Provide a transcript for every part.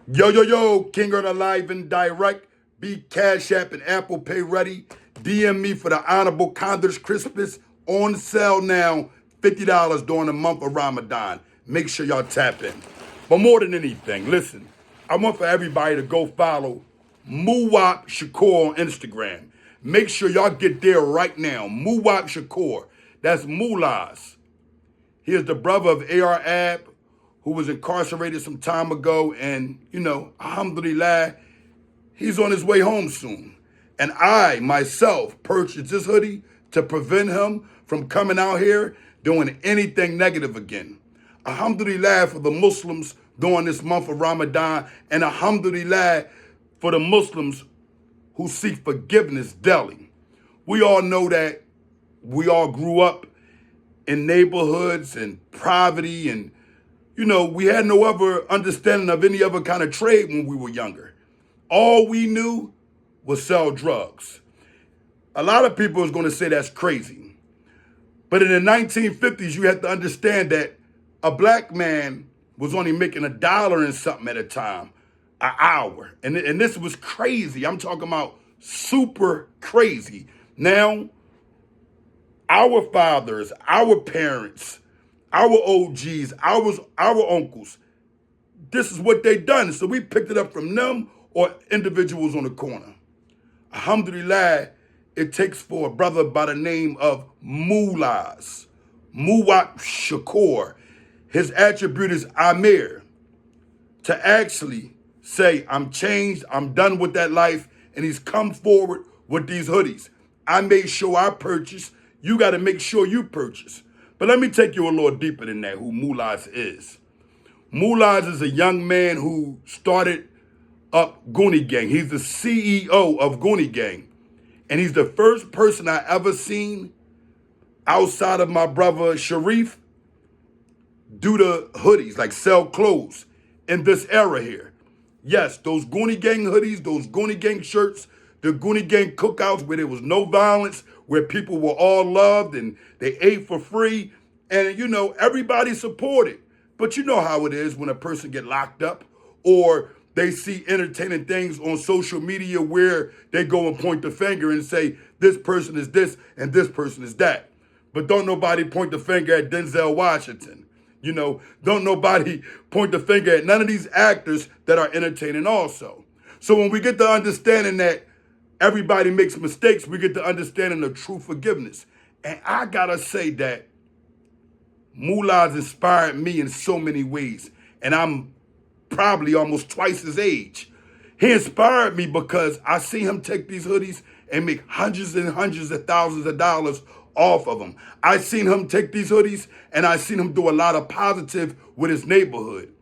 Yo, yo, yo, King on the Live and Direct. Be Cash App and Apple Pay ready. DM me for the Honorable Condors Christmas on sale now. $50 during the month of Ramadan. Make sure y'all tap in. But more than anything, listen, I want for everybody to go follow Muwap Shakur on Instagram. Make sure y'all get there right now. Muwap Shakur. That's Mullahs. He is the brother of AR Ab, who was incarcerated some time ago, and, alhamdulillah, he's on his way home soon. And I, myself, purchased this hoodie to prevent him from coming out here doing anything negative again. Alhamdulillah for the Muslims during this month of Ramadan, and alhamdulillah for the Muslims who seek forgiveness daily. We all know that we all grew up in neighborhoods and poverty, and we had no other understanding of any other kind of trade when we were younger. All we knew was sell drugs. A lot of people is going to say that's crazy. But in the 1950s, you have to understand that a black man was only making $1 and something at a time, an hour. And this was crazy. I'm talking about super crazy. Now, our fathers, our parents, our OGs, our uncles, this is what they done. So we picked it up from them or individuals on the corner. Alhamdulillah, it takes for a brother by the name of Mullahs, Muwap Shakur. His attribute is Amir, to actually say, I'm changed, I'm done with that life, and he's come forward with these hoodies. I made sure I purchased. You got to make sure you purchase. But let me take you a little deeper than that, who Mullahs is. Mullahs is a young man who started up GOONIE Gang. He's the CEO of GOONIE Gang. And he's the first person I ever seen outside of my brother Sharif do the hoodies, like sell clothes in this era here. Yes, those GOONIE Gang hoodies, those GOONIE Gang shirts, the GOONIE Gang cookouts where there was no violence, where people were all loved and they ate for free. And, everybody supported. But you know how it is when a person get locked up or they see entertaining things on social media where they go and point the finger and say, this person is this and this person is that. But don't nobody point the finger at Denzel Washington. Don't nobody point the finger at none of these actors that are entertaining also. So when we get to understanding that everybody makes mistakes, we get to understanding the true forgiveness. And I gotta say that Mullahs inspired me in so many ways. And I'm probably almost twice his age. He inspired me because I see him take these hoodies and make hundreds and hundreds of thousands of dollars off of them. I seen him take these hoodies and I seen him do a lot of positive with his neighborhood.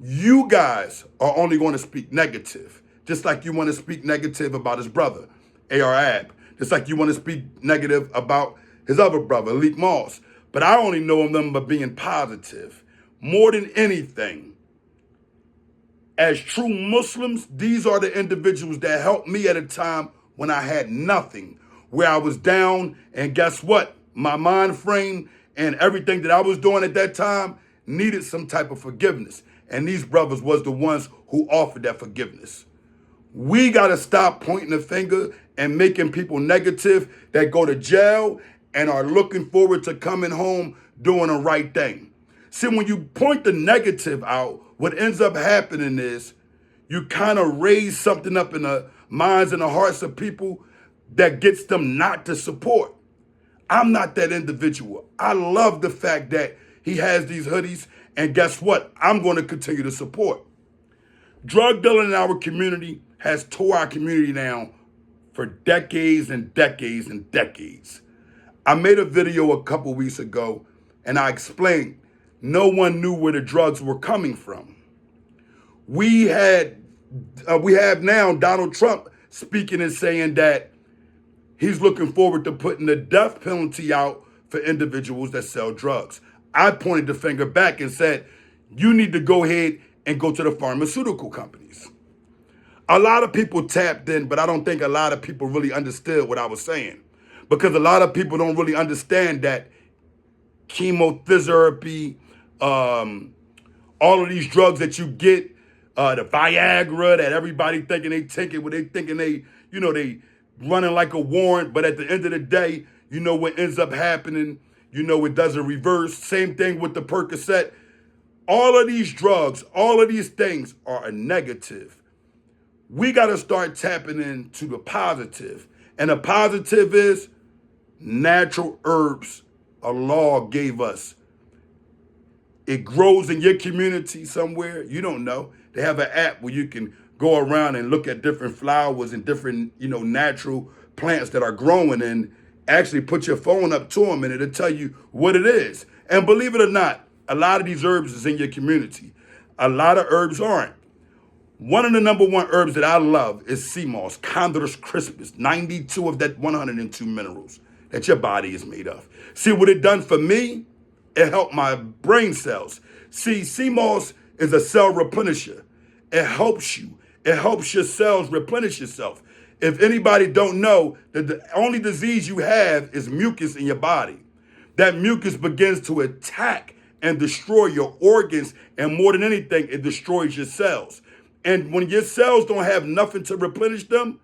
You guys are only going to speak negative, just like you want to speak negative about his brother, AR Ab, just like you want to speak negative about his other brother, Leek Moss. But I only know them by being positive. More than anything, as true Muslims, these are the individuals that helped me at a time when I had nothing, where I was down, and guess what? My mind frame and everything that I was doing at that time needed some type of forgiveness. And these brothers was the ones who offered that forgiveness. We got to stop pointing the finger and making people negative that go to jail and are looking forward to coming home doing the right thing. See, when you point the negative out, what ends up happening is you kind of raise something up in the minds and the hearts of people that gets them not to support. I'm not that individual. I love the fact that he has these hoodies, and guess what? I'm going to continue to support. Drug dealing in our community has tore our community down for decades and decades and decades. I made a video a couple weeks ago, and I explained no one knew where the drugs were coming from. We have now Donald Trump speaking and saying that he's looking forward to putting the death penalty out for individuals that sell drugs. I pointed the finger back and said, you need to go ahead and go to the pharmaceutical companies. A lot of people tapped in, but I don't think a lot of people really understood what I was saying, because a lot of people don't really understand that chemotherapy, all of these drugs that you get the Viagra that everybody thinking they taking, when they thinking they, they running like a warrant, but at the end of the day, what ends up happening, it doesn't reverse. Same thing with the Percocet. All of these drugs, all of these things are a negative. We got to start tapping into the positive. And the positive is natural herbs Allah gave us. It grows in your community somewhere. You don't know. They have an app where you can go around and look at different flowers and different, natural plants that are growing, and actually put your phone up to them and it'll tell you what it is. And believe it or not, a lot of these herbs is in your community. A lot of herbs aren't. One of the number one herbs that I love is sea moss, Condorus crispus, 92 of that 102 minerals that your body is made of. See what it done for me? It helped my brain cells. See, sea moss is a cell replenisher. It helps you. It helps your cells replenish yourself. If anybody don't know, that the only disease you have is mucus in your body. That mucus begins to attack and destroy your organs, and more than anything, it destroys your cells. And when your cells don't have nothing to replenish them,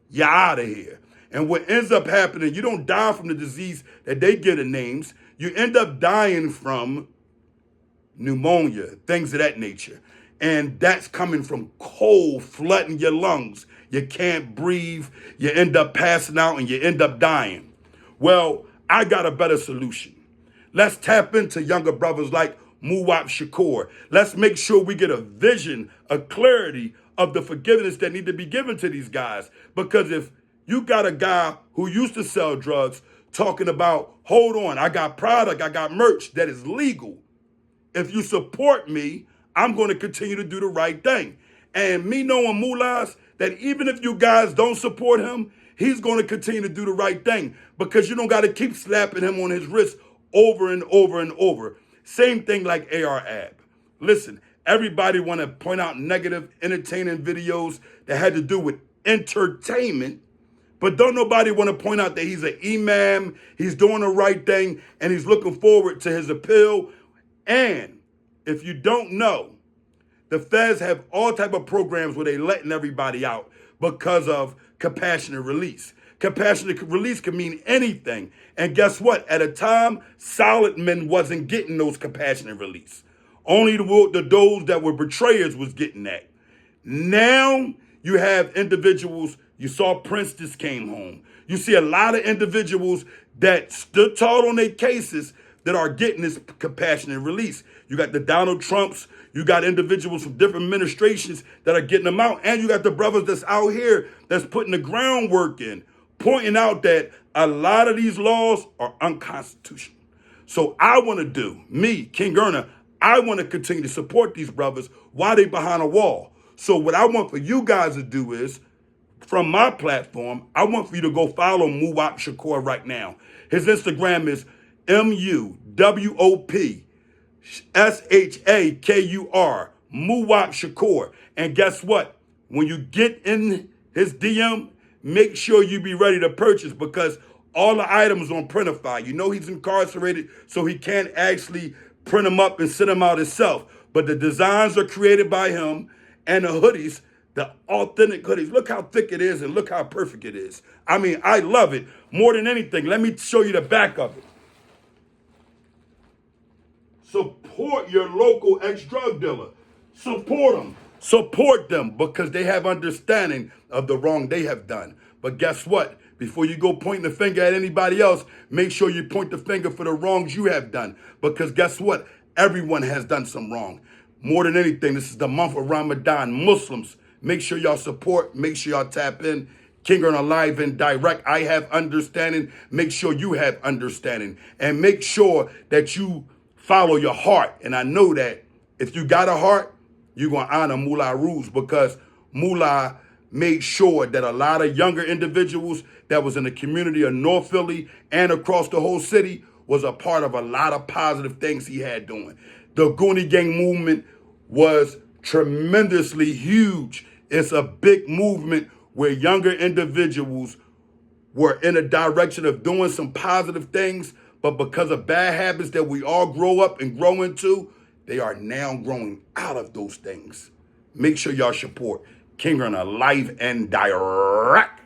you're out of here. And what ends up happening, you don't die from the disease that they get in names. You end up dying from pneumonia, things of that nature. And that's coming from cold flooding your lungs. You can't breathe. You end up passing out and you end up dying. Well, I got a better solution. Let's tap into younger brothers like Muwap Shakur. Let's make sure we get a vision, a clarity of the forgiveness that need to be given to these guys. Because if you got a guy who used to sell drugs talking about, hold on, I got product, I got merch that is legal. If you support me, I'm going to continue to do the right thing. And me knowing Mullahs, that even if you guys don't support him, he's going to continue to do the right thing, because you don't got to keep slapping him on his wrist over and over and over. Same thing like AR Ab. Listen, everybody want to point out negative, entertaining videos that had to do with entertainment, but don't nobody want to point out that he's an imam, he's doing the right thing, and he's looking forward to his appeal. And if you don't know, the feds have all type of programs where they letting everybody out because of compassionate release. Compassionate release can mean anything. And guess what? At a time, solid men wasn't getting those compassionate release. Only those that were betrayers was getting that. Now you have individuals, you saw Prince just came home. You see a lot of individuals that stood tall on their cases that are getting this compassionate release. You got the Donald Trumps, you got individuals from different administrations that are getting them out, and you got the brothers that's out here that's putting the groundwork in, pointing out that a lot of these laws are unconstitutional. So I want to do, me, King Erna, I want to continue to support these brothers while they behind a wall. So what I want for you guys to do is, from my platform, I want for you to go follow Muwap Shakur right now. His Instagram is MUWOP SHAKUR, Muwap Shakur. And guess what? When you get in his DM, make sure you be ready to purchase, because all the items on Printify. You know he's incarcerated, so he can't actually print them up and send them out himself. But the designs are created by him, and the hoodies, the authentic hoodies. Look how thick it is and look how perfect it is. I mean, I love it. More than anything, let me show you the back of it. Support your local ex-drug dealer. Support them. Support them, because they have understanding of the wrong they have done. But guess what? Before you go pointing the finger at anybody else, make sure you point the finger for the wrongs you have done. Because guess what? Everyone has done some wrong. More than anything, this is the month of Ramadan. Muslims, make sure y'all support. Make sure y'all tap in. King on Alive and Direct. I have understanding. Make sure you have understanding. And make sure that you follow your heart. And I know that if you got a heart, you're going to honor Mullah rules, because Mullah made sure that a lot of younger individuals that was in the community of North Philly and across the whole city was a part of a lot of positive things he had doing. The GOONIE Gang movement was tremendously huge. It's a big movement where younger individuals were in a direction of doing some positive things, but because of bad habits that we all grow up and grow into, they are now growing out of those things. Make sure y'all support King Runner live and direct.